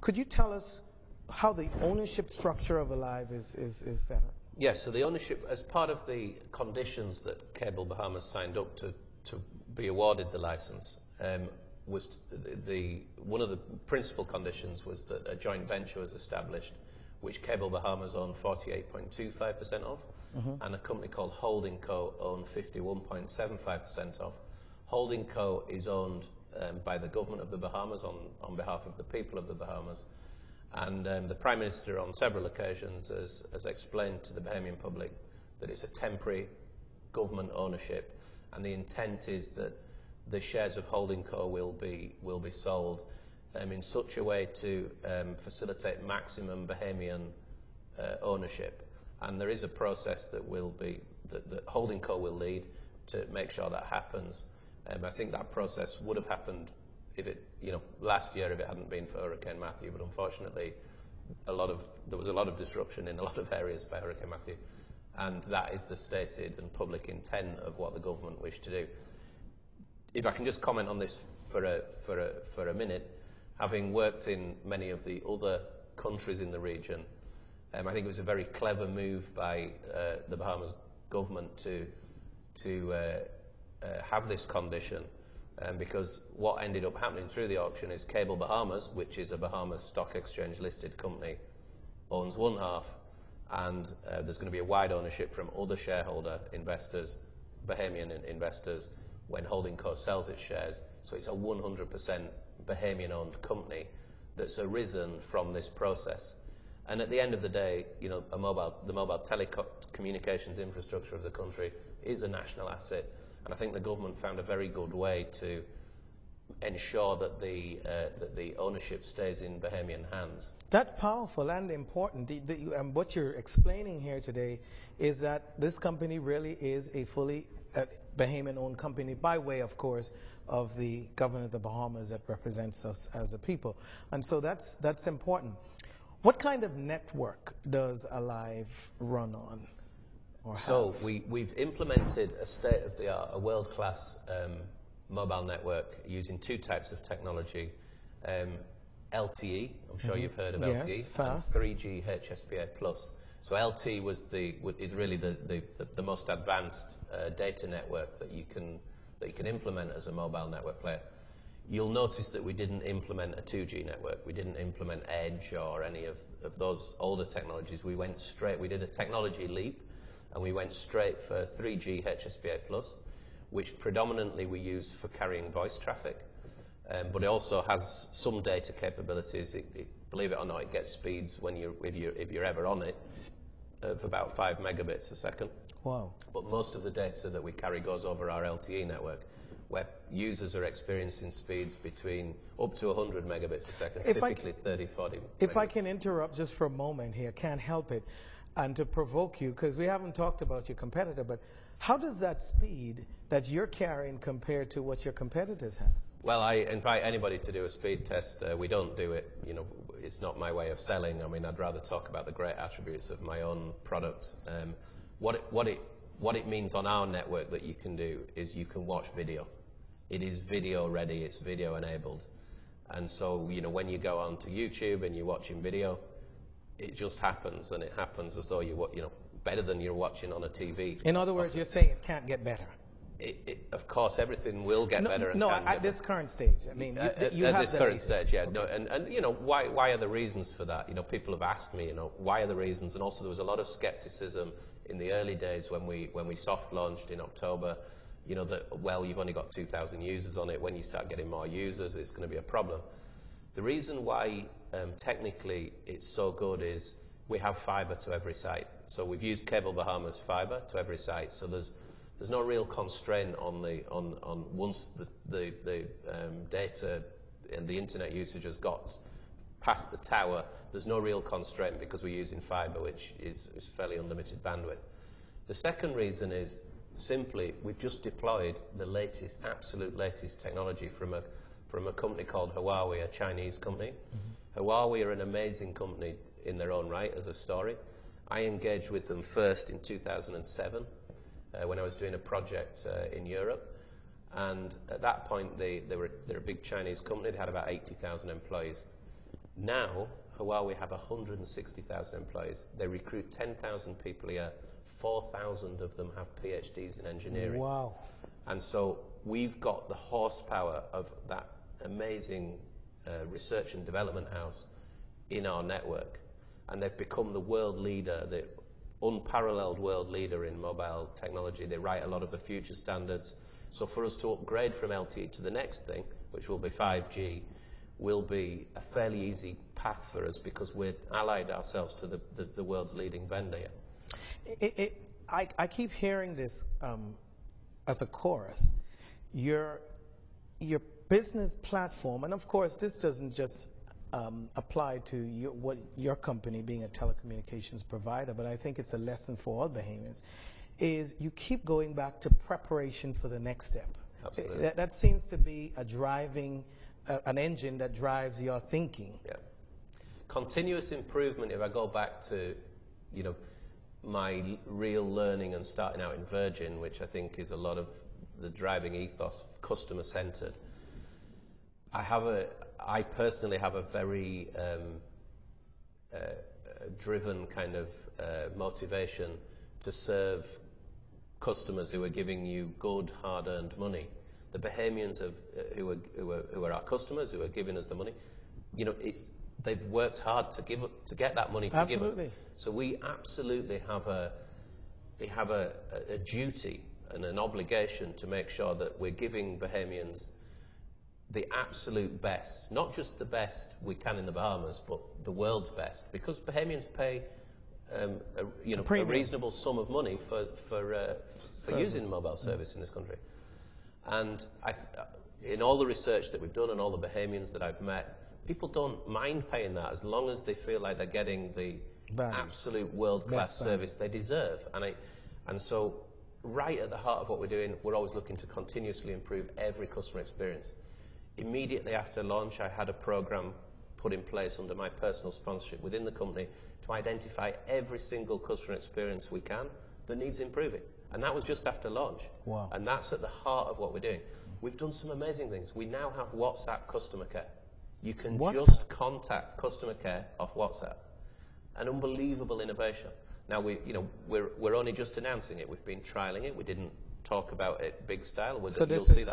Could you tell us how the ownership structure of ALIV is set up? Yes, so the ownership, as part of the conditions that Cable Bahamas signed up to be awarded the license, was one of the principal conditions was that a joint venture was established, which Cable Bahamas owned 48.25% of, and a company called Holding Co. owned 51.75% of. Holding Co. is owned by the government of the Bahamas on behalf of the people of the Bahamas. And the Prime Minister on several occasions has explained to the Bahamian public that it's a temporary government ownership, and the intent is that the shares of Holding Co. will be sold in such a way to facilitate maximum Bahamian ownership. And there is a process that Holding Co. will lead to make sure that happens. I think that process would have happened last year if it hadn't been for Hurricane Matthew, but unfortunately there was a lot of disruption in a lot of areas by Hurricane Matthew, and that is the stated and public intent of what the government wished to do. If I can just comment on this for a minute, having worked in many of the other countries in the region, I think it was a very clever move by the Bahamas government to have this condition. Because what ended up happening through the auction is Cable Bahamas, which is a Bahamas Stock Exchange listed company, owns one half, and there's going to be a wide ownership from other shareholder investors, Bahamian investors, when Holding Co. sells its shares. So it's a 100% Bahamian-owned company that's arisen from this process. And at the end of the day, the mobile telecommunications infrastructure of the country is a national asset. And I think the government found a very good way to ensure that the ownership stays in Bahamian hands. That's powerful and important. What you're explaining here today is that this company really is a fully Bahamian-owned company by way, of course, of the government of the Bahamas that represents us as a people. And so that's important. What kind of network does ALIV run on? So we've implemented a state-of-the-art, a world-class mobile network using two types of technology. LTE, I'm sure you've heard of LTE, fast. and 3G HSPA+. So LTE is really the most advanced data network that you can implement as a mobile network player. You'll notice that we didn't implement a 2G network. We didn't implement Edge or any of those older technologies. We did a technology leap, and we went straight for 3G HSPA+, which predominantly we use for carrying voice traffic, but it also has some data capabilities. Believe it or not, it gets speeds if you're ever on it of about 5 megabits a second. Wow. But most of the data that we carry goes over our LTE network, where users are experiencing speeds between up to 100 megabits a second, typically 30, 40 If megabits. I can interrupt just for a moment here, can't help it, and to provoke you, because we haven't talked about your competitor, but how does that speed that you're carrying compare to what your competitors have? Well, I invite anybody to do a speed test. We don't do it, it's not my way of selling. I mean, I'd rather talk about the great attributes of my own product. What it means on our network that you can do is you can watch video. It is video ready, it's video enabled. And so, when you go onto YouTube and you're watching video, it just happens, and it happens as though better than you're watching on a TV. In other words, you're saying it can't get better. Of course, everything will get better. And at this current stage. I mean, you at have this the current latest. stage, yeah. Okay. No, and why are the reasons for that? People have asked me, why are the reasons? And also, there was a lot of skepticism in the early days when we soft launched in October. That you've only got 2,000 users on it. When you start getting more users, it's going to be a problem. The reason why technically it's so good is we have fiber to every site. So we've used Cable Bahamas fiber to every site. So there's no real constraint on once the data and the internet usage has got past the tower. There's no real constraint because we're using fiber, which is fairly unlimited bandwidth. The second reason is simply we've just deployed the absolute latest technology from a company called Huawei, a Chinese company. Huawei are an amazing company in their own right as a story. I engaged with them first in 2007 when I was doing a project in Europe, and at that point they're a big Chinese company. They had about 80,000 employees. Now, Huawei have 160,000 employees. They recruit 10,000 people a year. 4,000 of them have PhDs in engineering. Wow. And so we've got the horsepower of that amazing research and development house in our network. And they've become the world leader, the unparalleled world leader in mobile technology. They write a lot of the future standards. So for us to upgrade from LTE to the next thing, which will be 5G, will be a fairly easy path for us because we're allied ourselves to the world's leading vendor. I keep hearing this as a chorus. Your business platform, and of course this doesn't just apply to your company being a telecommunications provider, but I think it's a lesson for all Bahamians, is you keep going back to preparation for the next step. Absolutely. That seems to be a driving, an engine that drives your thinking. Yeah. Continuous improvement, if I go back to, my real learning and starting out in Virgin, which I think is a lot of the driving ethos, customer-centered. I personally have a very driven kind of motivation to serve customers who are giving you good, hard-earned money. The Bahamians who are our customers, who are giving us the money, they've worked hard to get that money to give us. So we absolutely have a duty and an obligation to make sure that we're giving Bahamians the absolute best, not just the best we can in the Bahamas, but the world's best, because Bahamians pay a reasonable sum of money for using the mobile service in this country. And in all the research that we've done and all the Bahamians that I've met, people don't mind paying that as long as they feel like they're getting the absolute world-class service they deserve. And so right at the heart of what we're doing, we're always looking to continuously improve every customer experience. Immediately after launch, I had a program put in place under my personal sponsorship within the company to identify every single customer experience we can that needs improving. And that was just after launch. Wow. And that's at the heart of what we're doing. We've done some amazing things. We now have WhatsApp customer care. You can just contact customer care off WhatsApp. An unbelievable innovation. Now we're only just announcing it. We've been trialing it. We didn't talk about it big style. So this is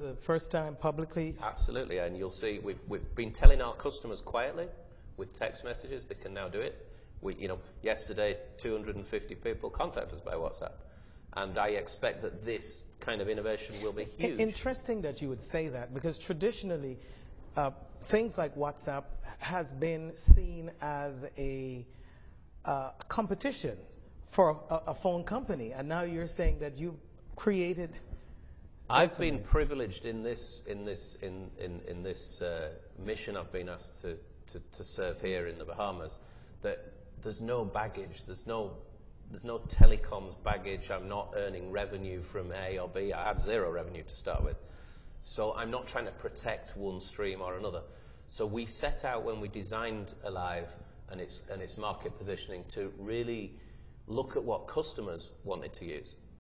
the first time publicly? Absolutely, and you'll see we've been telling our customers quietly with text messages they can now do it. Yesterday 250 people contacted us by WhatsApp, and I expect that this kind of innovation will be huge. Interesting that you would say that, because traditionally things like WhatsApp has been seen as a competition for a phone company, and now you're saying that you've created. I've been privileged in this mission I've been asked to serve here in the Bahamas, that there's no baggage, there's no telecoms baggage. I'm not earning revenue from A or B. I had zero revenue to start with, so I'm not trying to protect one stream or another. So we set out when we designed ALIV and its market positioning to really look at what customers wanted to use.